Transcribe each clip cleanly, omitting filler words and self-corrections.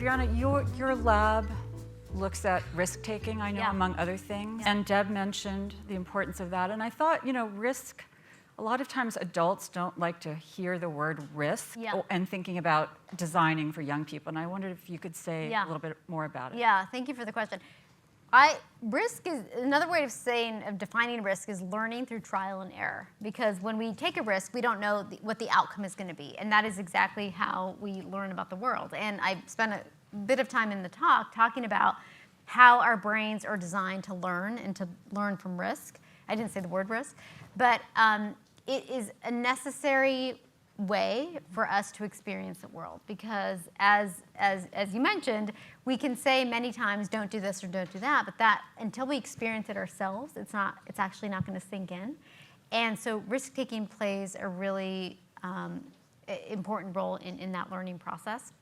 Adriana, your lab looks at risk-taking, I know, among other things. And Deb mentioned the importance of that. And I thought, risk, a lot of times adults don't like to hear the word risk and thinking about designing for young people. And I wondered if you could say a little bit more about it. Yeah, thank you for the question. Risk is, another way of defining risk is learning through trial and error. Because when we take a risk, we don't know what the outcome is going to be. And that is exactly how we learn about the world. And I spent a bit of time in the talk talking about how our brains are designed to learn and to learn from risk. I didn't say the word risk, but it is a necessary way for us to experience the world, because as you mentioned, we can say many times don't do this or don't do that, but that until we experience it ourselves, it's actually not going to sink in. And so risk-taking plays a really important role in that learning process.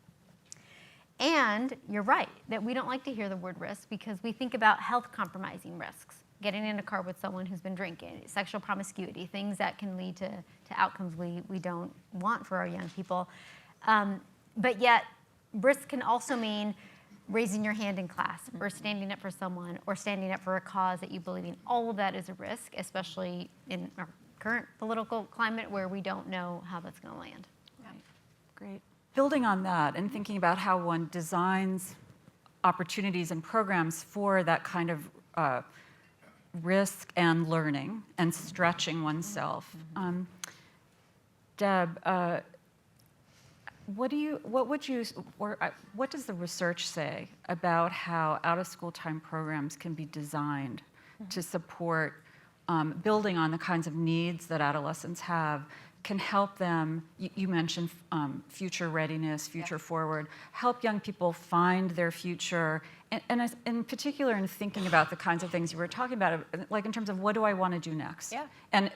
And you're right that we don't like to hear the word risk because we think about health compromising risks, getting in a car with someone who's been drinking, sexual promiscuity, things that can lead to outcomes we don't want for our young people. But yet, risk can also mean raising your hand in class, or standing up for someone, or standing up for a cause that you believe in. All of that is a risk, especially in our current political climate where we don't know how that's going to land. Right. Great. Building on that and thinking about how one designs opportunities and programs for that kind of risk and learning and stretching oneself. Deb, what does the research say about how out-of-school time programs can be designed to support building on the kinds of needs that adolescents have, can help them, you mentioned future readiness, future forward, help young people find their future, and in particular in thinking about the kinds of things you were talking about, like in terms of what do I want to do next? Yeah.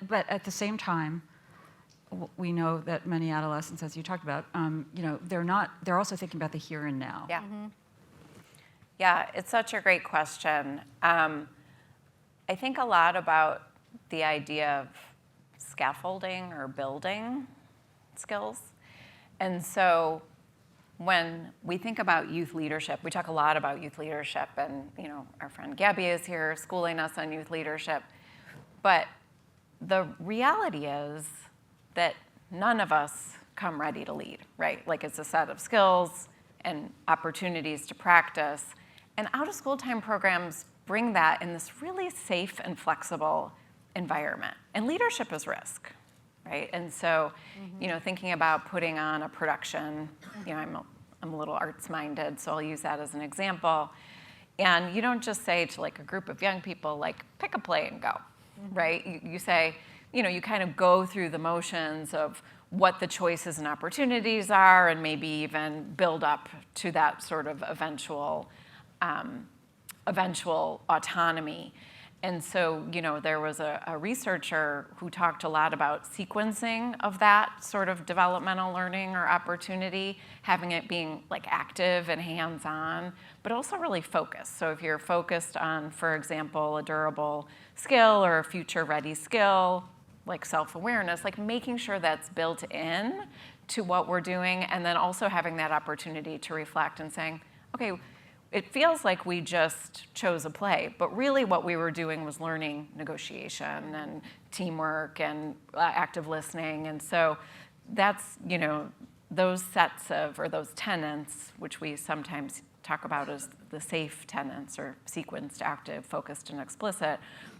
But at the same time, we know that many adolescents, as you talked about, they're also thinking about the here and now. Yeah. Yeah, it's such a great question. I think a lot about the idea of scaffolding or building skills. And so when we think about youth leadership, we talk a lot about youth leadership, and our friend Gabby is here schooling us on youth leadership. But the reality is that none of us come ready to lead, right? Like, it's a set of skills and opportunities to practice. And out-of-school time programs bring that in this really safe and flexible environment. And leadership is risk, right? And so, thinking about putting on a production, I'm a little arts-minded, so I'll use that as an example. And you don't just say to like a group of young people, like, pick a play and go, right? You say, you kind of go through the motions of what the choices and opportunities are, and maybe even build up to that sort of eventual autonomy. And so, there was a researcher who talked a lot about sequencing of that sort of developmental learning or opportunity, having it being like active and hands-on, but also really focused. So if you're focused on, for example, a durable skill or a future-ready skill, like self-awareness, like making sure that's built in to what we're doing, and then also having that opportunity to reflect and saying, okay, it feels like we just chose a play, but really what we were doing was learning negotiation and teamwork and active listening. And so that's, those sets of, or those tenets, which we sometimes talk about as the SAFE tenets, or sequenced, active, focused, and explicit,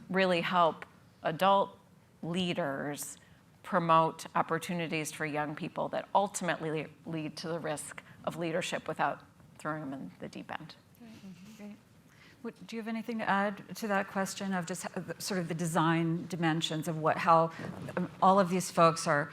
really help adult leaders promote opportunities for young people that ultimately lead to the risk of leadership without throwing them in the deep end. Great. Do you have anything to add to that question of just sort of the design dimensions of how all of these folks are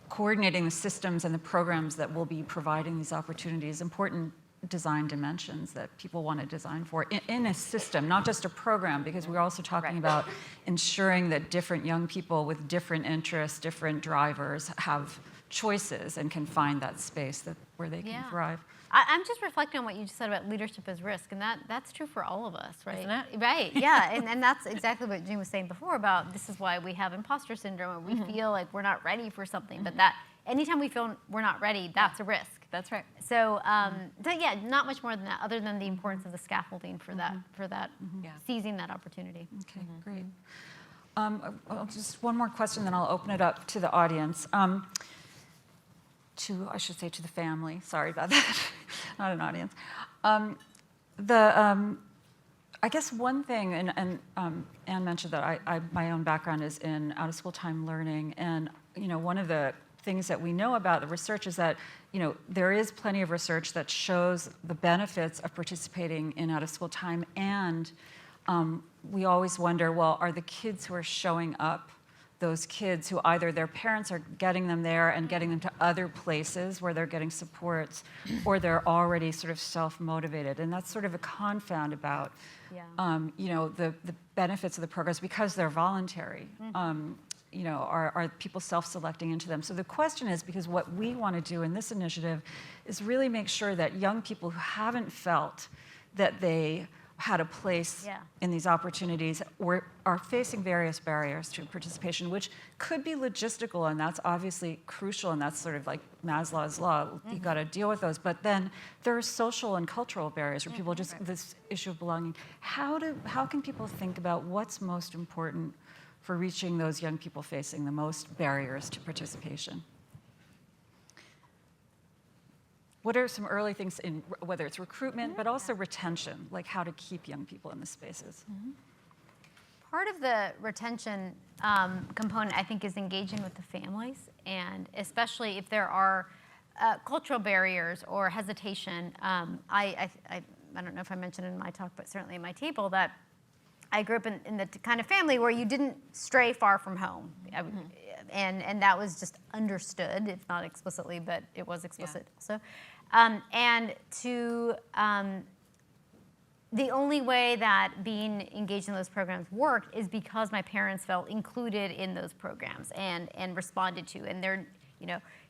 coordinating the systems and the programs that will be providing these opportunities, important design dimensions that people want to design for in a system, not just a program, because we're also talking about ensuring that different young people with different interests, different drivers have choices and can find that space where they can thrive. I'm just reflecting on what you just said about leadership as risk, and that's true for all of us, right? Isn't it? Right, yeah, and that's exactly what Jean was saying before about this is why we have imposter syndrome, or we feel like we're not ready for something, but that anytime we feel we're not ready, that's a risk. That's right. So, yeah, not much more than that, other than the importance of the scaffolding for that, Yeah. seizing that opportunity. Okay, great. Just one more question, then I'll open it up to the audience. I should say to the family. Sorry about that. Not an audience. I guess one thing, and Anne mentioned that my own background is in out-of-school time learning, and one of the things that we know about the research is that there is plenty of research that shows the benefits of participating in out-of-school time, and we always wonder, well, are the kids who are showing up those kids who either their parents are getting them there and getting them to other places where they're getting supports, or they're already sort of self-motivated? And that's sort of a confound about the benefits of the programs because they're voluntary. Are people self-selecting into them? So the question is, because what we want to do in this initiative is really make sure that young people who haven't felt that they had a place in these opportunities or are facing various barriers to participation, which could be logistical, and that's obviously crucial, and that's sort of like Maslow's law. You got to deal with those. But then there are social and cultural barriers where people just, this issue of belonging. How can people think about what's most important for reaching those young people facing the most barriers to participation? What are some early things in whether it's recruitment, but also retention, like how to keep young people in the spaces? Part of the retention component, I think, is engaging with the families, and especially if there are cultural barriers or hesitation. I don't know if I mentioned in my talk, but certainly in my table, that I grew up in the kind of family where you didn't stray far from home. And that was just understood, if not explicitly, but it was explicit also. And the only way that being engaged in those programs worked is because my parents felt included in those programs and responded to. And they're,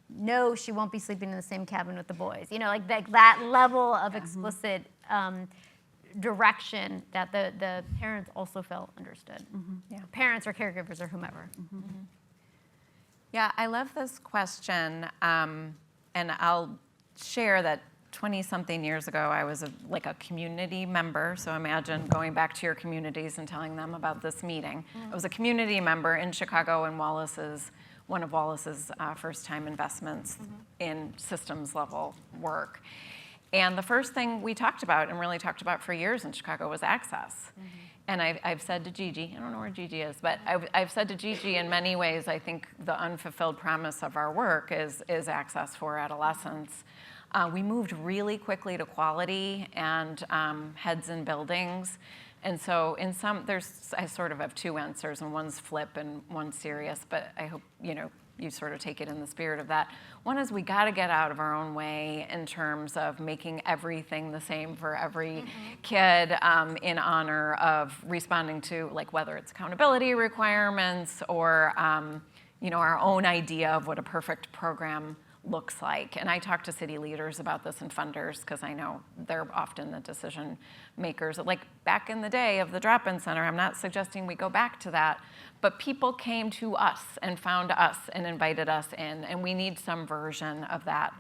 no, she won't be sleeping in the same cabin with the boys. Like that level of explicit direction that the parents also felt understood. Parents or caregivers or whomever. Yeah, I love this question, and I'll share that 20-something years ago, I was a community member, so imagine going back to your communities and telling them about this meeting. I was a community member in Chicago in one of Wallace's first-time investments in systems-level work. And the first thing we talked about, and really talked about for years in Chicago, was access. And I've said to Gigi, I don't know where Gigi is, but I've said to Gigi, in many ways, I think the unfulfilled promise of our work is access for adolescents. We moved really quickly to quality and heads in buildings. And so I sort of have two answers, and one's flip and one's serious, but I hope, you sort of take it in the spirit of that. One is we got to get out of our own way in terms of making everything the same for every kid in honor of responding to, like, whether it's accountability requirements or, our own idea of what a perfect program looks like. And I talk to city leaders about this and funders because I know they're often the decision makers. Like back in the day of the drop-in center, I'm not suggesting we go back to that, but people came to us and found us and invited us in, and we need some version of that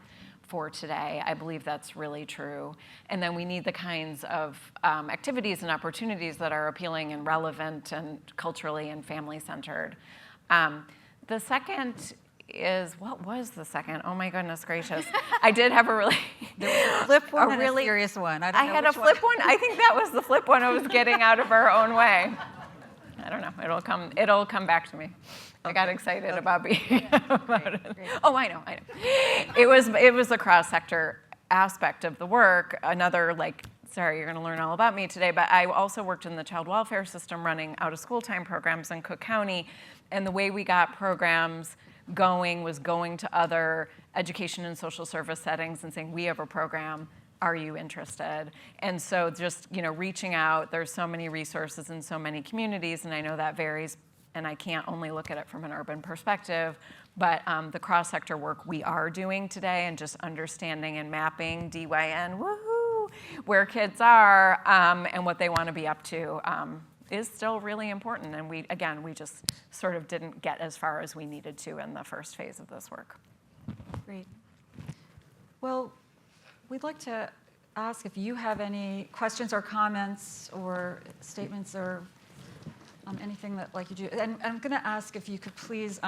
for today. I believe that's really true. And then we need the kinds of activities and opportunities that are appealing and relevant and culturally and family-centered. The second is, what was the second? Oh my goodness gracious. I did have a really... There was a flip one and a serious one. I had a flip one? I think that was the flip one. I was getting out of our own way. I don't know. It'll come back to me. I got excited about being about it. Oh, I know. It was the cross-sector aspect of the work. Another, sorry, you're going to learn all about me today, but I also worked in the child welfare system running out-of-school time programs in Cook County, and the way we got programs going was going to other education and social service settings and saying, we have a program, are you interested? And so just, reaching out, there's so many resources in so many communities, and I know that varies, and I can't only look at it from an urban perspective, but the cross-sector work we are doing today and just understanding and mapping DYN, woohoo, where kids are and what they want to be up to is still really important. And we just sort of didn't get as far as we needed to in the first phase of this work. Great. Well, we'd like to ask if you have any questions or comments or statements or anything that like you do. And I'm going to ask if you could please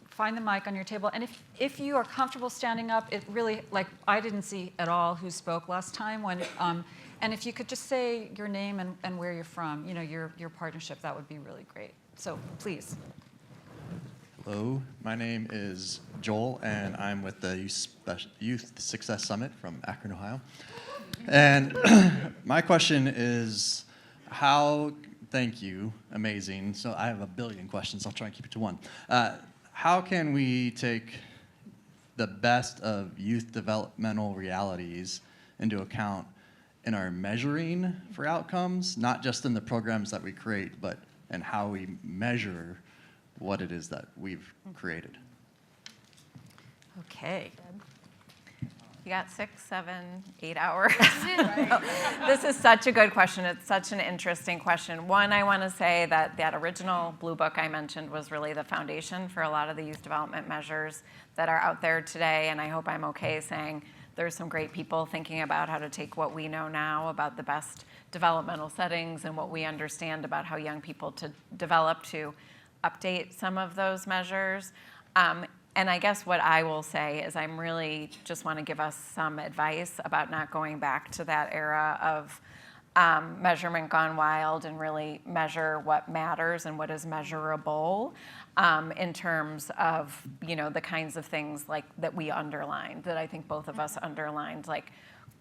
find the mic on your table. And if you are comfortable standing up, it really, like, I didn't see at all who spoke last time. And if you could just say your name and where you're from, you know, your partnership, that would be really great. So please. Hello, my name is Joel, and I'm with the Youth Success Summit from Akron, Ohio. And my question is, thank you, amazing. So I have a billion questions. I'll try and keep it to one. How can we take the best of youth developmental realities into account in our measuring for outcomes, not just in the programs that we create, but in how we measure what it is that we've created? Okay. You got 6, 7, 8 hours. This is such a good question. It's such an interesting question. One, I want to say that original Blue Book I mentioned was really the foundation for a lot of the youth development measures that are out there today, and I hope I'm okay saying there's some great people thinking about how to take what we know now about the best developmental settings and what we understand about how young people to develop to update some of those measures. And I guess what I will say is I'm really just want to give us some advice about not going back to that era of measurement gone wild and really measure what matters and what is measurable in terms of, you know, the kinds of things like that we underlined, that I think both of us underlined, like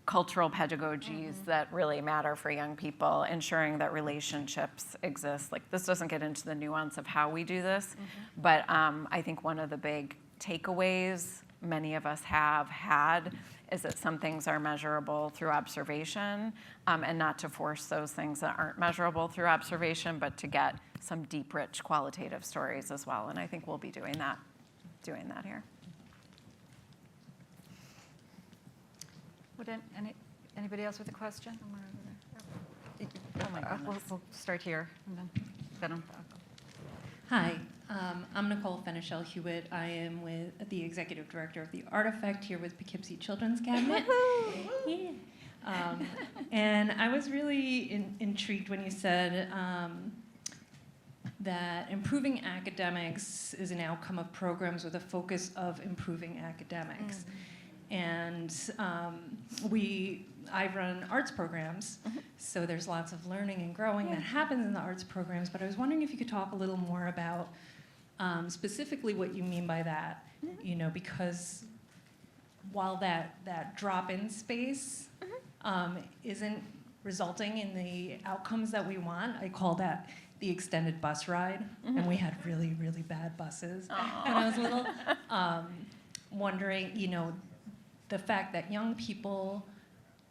cultural pedagogies that really matter for young people, ensuring that relationships exist. Like, this doesn't get into the nuance of how we do this, but I think one of the big takeaways many of us have had is that some things are measurable through observation, and not to force those things that aren't measurable through observation, but to get some deep, rich, qualitative stories as well. And I think we'll be doing that here. Would anybody else with a question? Oh my goodness. We'll start here, and then Bevan. Hi, I'm Nicole Fenichel Hewitt. I am with the executive director of the Artifact here with Poughkeepsie Children's Cabinet. Yeah. And I was really intrigued when you said that improving academics is an outcome of programs with a focus of improving academics. And I run arts programs, so there's lots of learning and growing that happens in the arts programs, but I was wondering if you could talk a little more about specifically what you mean by that, you know, because while that drop-in space isn't resulting in the outcomes that we want, I call that the extended bus ride, and we had really, really bad buses. And I was a little wondering, you know, the fact that young people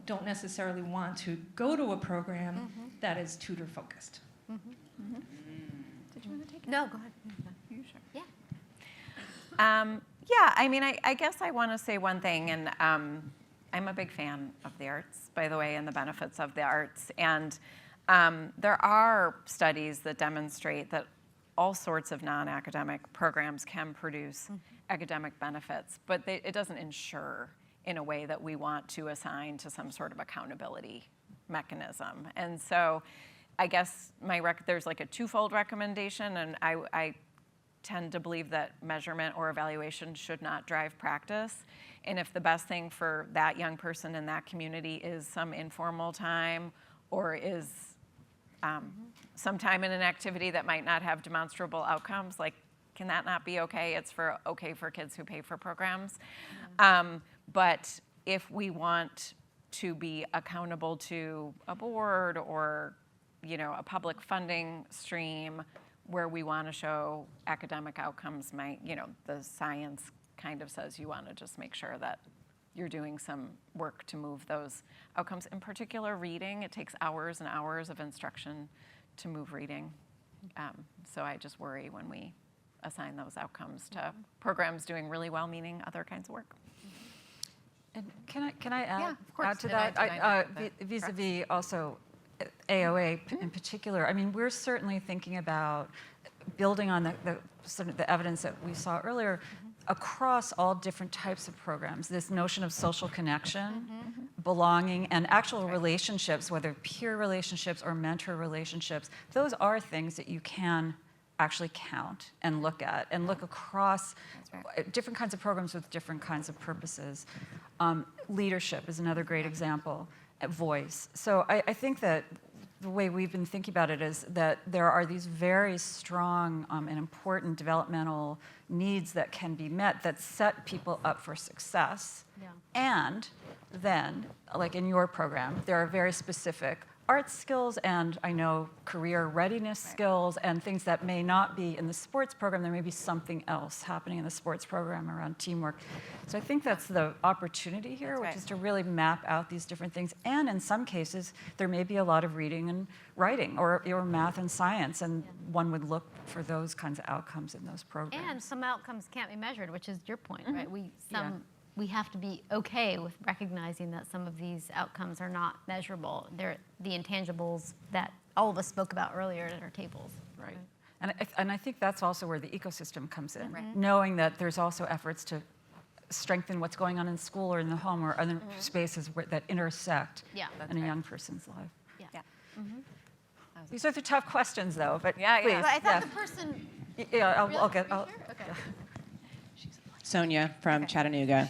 don't necessarily want to go to a program that is tutor-focused. Did you want to take it? No, go ahead. You sure? Yeah. Yeah, I mean, I guess I want to say one thing, and I'm a big fan of the arts, by the way, and the benefits of the arts. And there are studies that demonstrate that all sorts of non-academic programs can produce academic benefits, but it doesn't ensure in a way that we want to assign to some sort of accountability mechanism. And so I guess there's like a twofold recommendation, and I tend to believe that measurement or evaluation should not drive practice. And if the best thing for that young person in that community is some informal time or is some time in an activity that might not have demonstrable outcomes, like, can that not be okay? It's okay for kids who pay for programs. But if we want to be accountable to a board or, you know, a public funding stream where we want to show academic outcomes, the science kind of says you want to just make sure that you're doing some work to move those outcomes. In particular, reading, it takes hours and hours of instruction to move reading. So I just worry when we assign those outcomes to programs doing really well, meaning other kinds of work. And can I add, Yeah, of course. add to Did I that? make that Vis-a-vis also AOA in particular. I mean, we're certainly thinking about building on the sort of the evidence that we saw earlier. across all different types of programs, this notion of social connection, belonging, and actual relationships, whether peer relationships or mentor relationships, those are things that you can actually count and look at and look across different kinds of programs with different kinds of purposes. Leadership is another great example. Voice. So I think that the way we've been thinking about it is that there are these very strong and important developmental needs that can be met that set people up for success. Yeah. And then, like in your program, there are very specific art skills and I know career readiness skills and things that may not be in the sports program. There may be something else happening in the sports program around teamwork. So I think that's the opportunity here, which is to really map out these different things. And in some cases, there may be a lot of reading and writing or math and science, and one would look for those kinds of outcomes in those programs. And some outcomes can't be measured, which is your point, right? We have to be okay with recognizing that some of these outcomes are not measurable. They're the intangibles that all of us spoke about earlier at our tables. Right. And I think that's also where the ecosystem comes in, Right. knowing that there's also efforts to strengthen what's going on in school or in the home or other spaces that intersect in a young person's life. Yeah. These are the tough questions, though, but Yeah, yeah. please. But I thought the person. Yeah, I'll Really? get. Are I'll, you sure? Okay. Sonia from Chattanooga.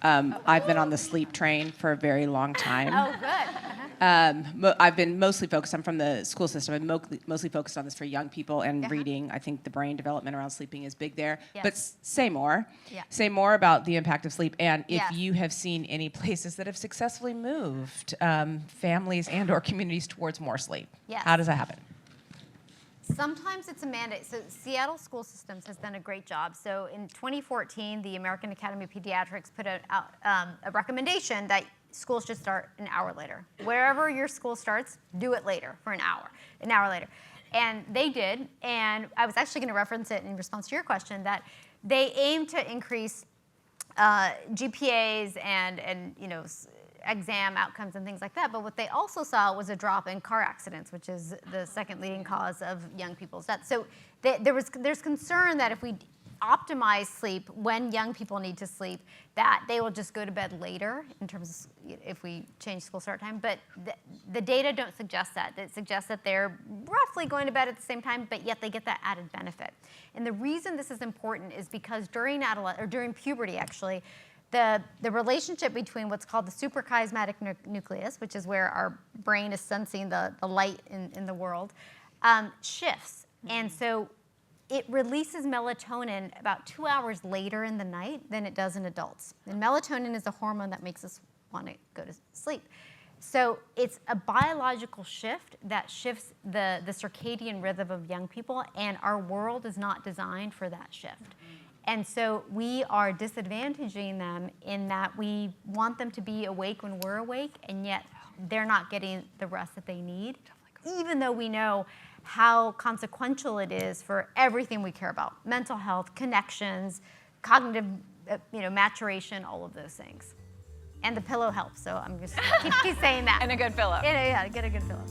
I've been on the sleep train for a very long time. Oh, good. I've been mostly focused, I'm from the school system, I'm mostly focused on this for young people and reading. I think the brain development around sleeping is big there. Yes. But say more. Yeah. Say more about the impact of sleep and if Yes. you have seen any places that have successfully moved families and or communities towards more sleep. Yes. How does that happen? Sometimes it's a mandate. So Seattle School Systems has done a great job. So in 2014, the American Academy of Pediatrics put out a recommendation that schools should start an hour later. Wherever your school starts, do it later for an hour later. And they did, and I was actually going to reference it in response to your question, that they aim to increase GPAs and exam outcomes and things like that. But what they also saw was a drop in car accidents, which is the second leading cause of young people's death. So there's concern that if we optimize sleep when young people need to sleep, that they will just go to bed later in terms of if we change school start time. But the data don't suggest that. It suggests that they're roughly going to bed at the same time, but yet they get that added benefit. And the reason this is important is because during puberty, actually, the relationship between what's called the suprachiasmatic nucleus, which is where our brain is sensing the light in the world, shifts. And so it releases melatonin about 2 hours later in the night than it does in adults. And melatonin is the hormone that makes us want to go to sleep. So it's a biological shift that shifts the circadian rhythm of young people, and our world is not designed for that shift. And so we are disadvantaging them in that we want them to be awake when we're awake, and yet they're not getting the rest that they need, even though we know how consequential it is for everything we care about: mental health, connections, cognitive maturation, all of those things. And the pillow helps, so I'm just keep saying that. And a good pillow. Yeah, get a good pillow.